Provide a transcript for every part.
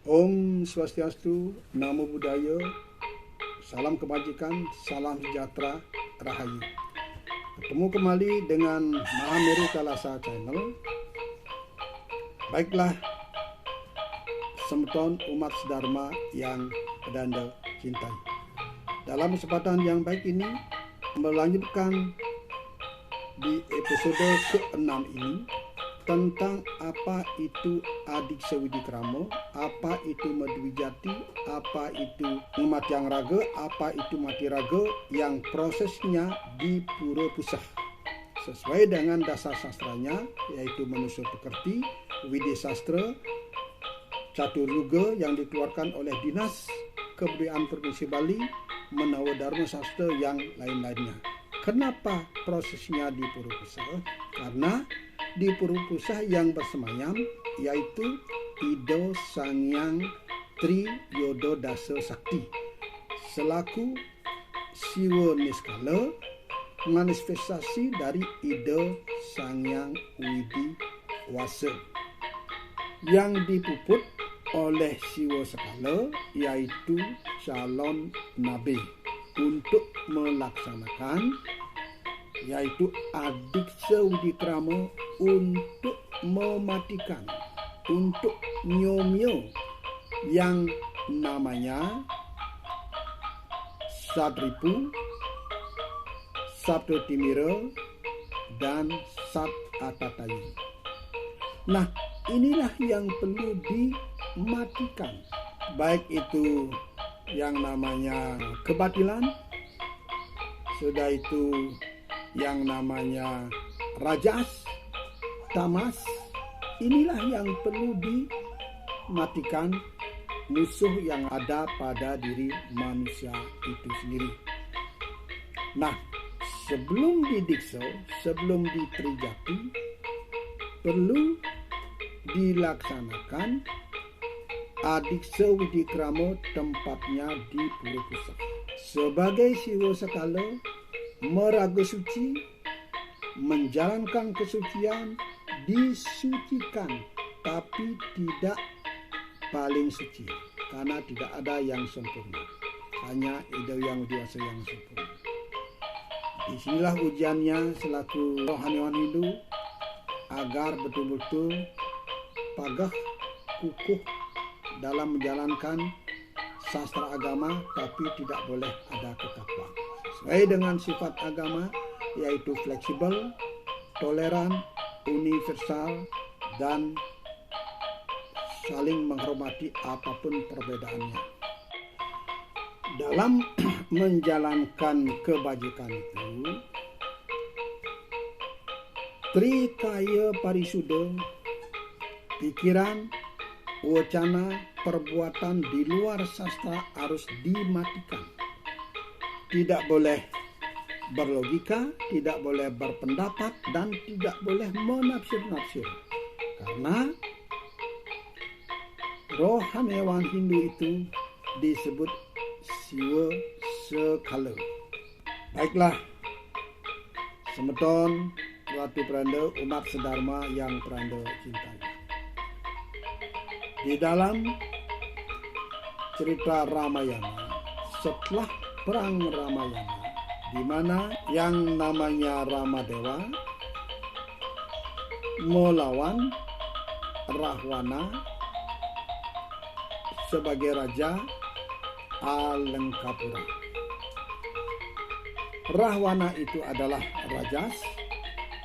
Om Swastiastu, Namo Buddhaya, salam kebajikan, salam sejahtera, rahayu. Ketemu kembali dengan Mahameru Kalasa Channel. Baiklah, semeton umat sedharma yang pedanda cintai. Dalam kesempatan yang baik ini, melanjutkan di episode ke-6 ini tentang apa itu Adiksa Widikrama, apa itu Madhwijati, apa itu Matyang Raga, apa itu Mati Raga yang prosesnya di Pura Pusah. Sesuai dengan dasar sastranya, yaitu Manusa Pekerti, Widya Sastra, Catur Yuga yang dikeluarkan oleh Dinas Kebudayaan Provinsi Bali, menawa Dharma Sastra yang lain-lainnya. Kenapa prosesnya di Pura Pusah? Karena di Pura Pusah yang bersemayam yaitu Ida Sangyang Tri Yoda Dasa Sakti selaku Siwa Niskala, manifestasi dari Ida Sangyang Widi Wasa yang dipuput oleh Siwa Sekala, yaitu calon nabi untuk melaksanakan, yaitu Adiksa Widikrama untuk mematikan, untuk nyomyo yang namanya Satripu, Sabda Timira, dan Sat Atatayi. Nah, inilah yang perlu dimatikan, baik itu yang namanya kebatilan, sudah itu yang namanya rajas, tamas. Inilah yang perlu dimatikan, musuh yang ada pada diri manusia itu sendiri. Nah, sebelum didiksa, sebelum ditrijati, perlu dilaksanakan Adiksa Widikrama, tempatnya di Pura Pusah. Sebagai Siwa Sekala, meraga suci, menjalankan kesucian, disucikan, tapi tidak paling suci, karena tidak ada yang sempurna, hanya Ida yang Widiwasa yang sempurna. Disinilah ujiannya selaku rohaniwan Hindu, agar betul-betul pagah, kukuh dalam menjalankan sastra agama, tapi tidak boleh ada ketakwaan. Sesuai dengan sifat agama, yaitu fleksibel, toleran, universal, dan saling menghormati apapun perbedaannya. Dalam menjalankan kebajikan itu, Trikaya Parisuddha, pikiran, wacana, perbuatan di luar sastra harus dimatikan. Tidak boleh berlogika, tidak boleh berpendapat, dan tidak boleh menafsir-nafsir. Karena rohaniawan Hindu itu disebut Siwa Sekala. Baiklah, semeton suatu peranda umat sedharma yang peranda cintai. Di dalam cerita Ramayana, setelah perang Ramayana, di mana yang namanya Ramadewa melawan Rahwana sebagai raja Alengkapura. Rahwana itu adalah rajas,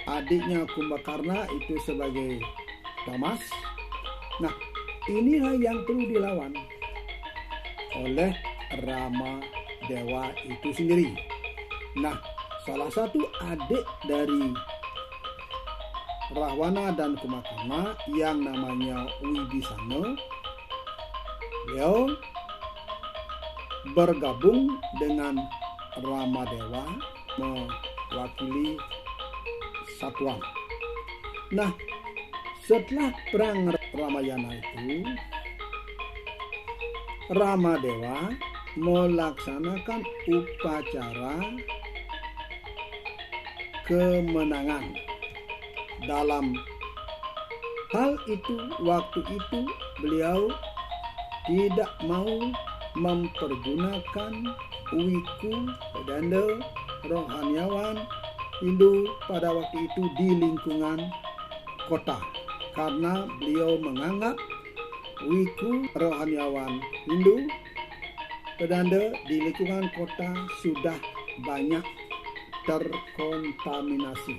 adiknya Kumbakarna itu sebagai tamas. Nah, inilah yang perlu dilawan oleh Ramadewa itu sendiri. Nah, salah satu adik dari Rahwana dan Kumbakarna yang namanya Wibisana, beliau bergabung dengan Ramadewa mewakili satuan. Nah, setelah perang Ramayana itu, Ramadewa melaksanakan upacara kemenangan. Dalam hal itu, waktu itu beliau tidak mau mempergunakan wiku pedanda rohaniawan Hindu pada waktu itu di lingkungan kota, karena beliau menganggap wiku rohaniawan Hindu pedanda di lingkungan kota sudah banyak terkontaminasi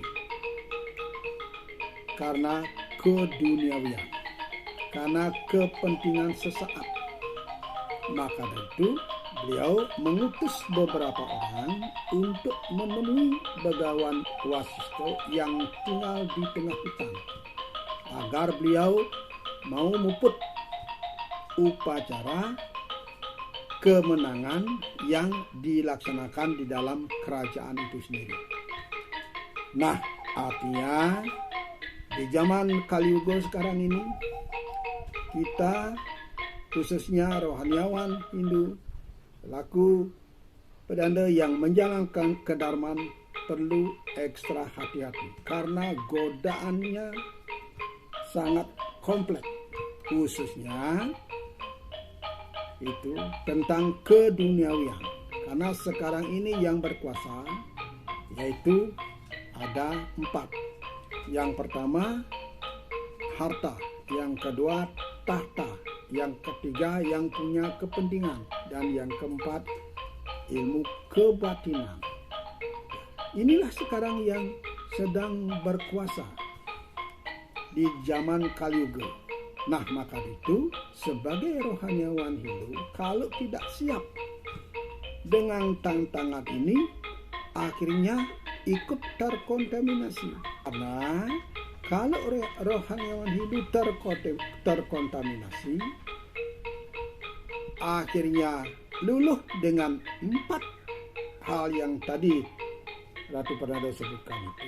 karena keduniawian, karena kepentingan sesaat. Maka dari itu beliau mengutus beberapa orang untuk menemui Begawan Wasisto yang tinggal di tengah hutan, agar beliau mau muput upacara kemenangan yang dilaksanakan di dalam kerajaan itu sendiri. Nah, artinya di zaman Kaliuga sekarang ini, kita khususnya rohaniawan Hindu, selaku pedanda yang menjalankan kedarman, perlu ekstra hati-hati karena godaannya sangat kompleks, khususnya itu tentang keduniawian. Karena sekarang ini yang berkuasa yaitu ada 4. Yang pertama harta, yang kedua tahta, yang ketiga yang punya kepentingan, dan yang keempat ilmu kebatinan. Inilah sekarang yang sedang berkuasa di zaman Kaliuga. Nah, maka itu sebagai rohaniawan Hindu, kalau tidak siap dengan tantangan ini, akhirnya ikut terkontaminasi. Karena kalau rohaniawan Hindu terkontaminasi, akhirnya luluh dengan 4 hal yang tadi Ratu Prananda sebutkan itu.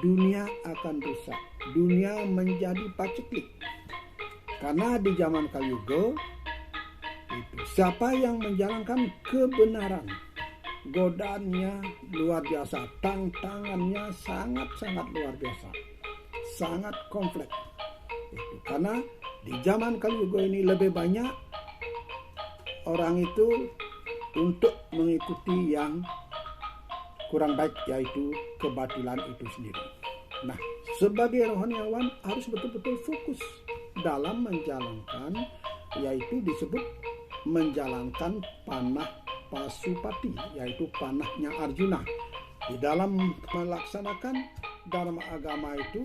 Dunia akan rusak, dunia menjadi paceklik. Karena di zaman Kaliuga itu siapa yang menjalankan kebenaran, godaannya luar biasa, tantangannya sangat-sangat luar biasa, sangat kompleks. Itu karena di zaman Kaliuga ini lebih banyak orang itu untuk mengikuti yang kurang baik, yaitu kebatilan itu sendiri. Nah, sebagai rohaniawan harus betul-betul fokus dalam menjalankan, yaitu disebut menjalankan panah Pasupati, yaitu panahnya Arjuna. Di dalam melaksanakan dharma agama itu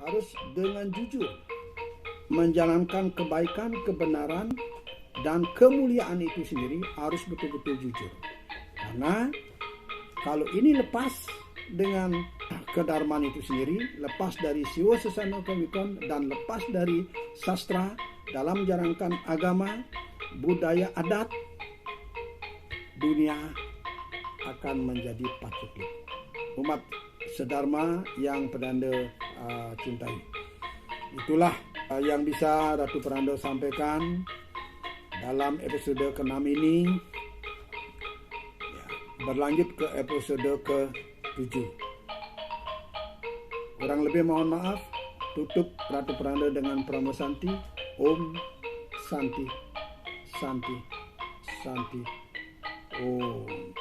harus dengan jujur, menjalankan kebaikan, kebenaran, dan kemuliaan itu sendiri harus betul-betul jujur. Karena kalau ini lepas dengan kedarman itu sendiri, lepas dari siwa sesana kewikon, dan lepas dari sastra dalam menjalankan agama, budaya, adat, dunia akan menjadi paceklik. Umat sedharma yang Prananda cintai. Itulah yang bisa Ratu Prananda sampaikan dalam episode ke-6 ini. Berlanjut ke episode ke-7. Kurang lebih mohon maaf. Tutup Ratu Prananda dengan Pramo Santi. Om Santi, Santi, Santi. Om.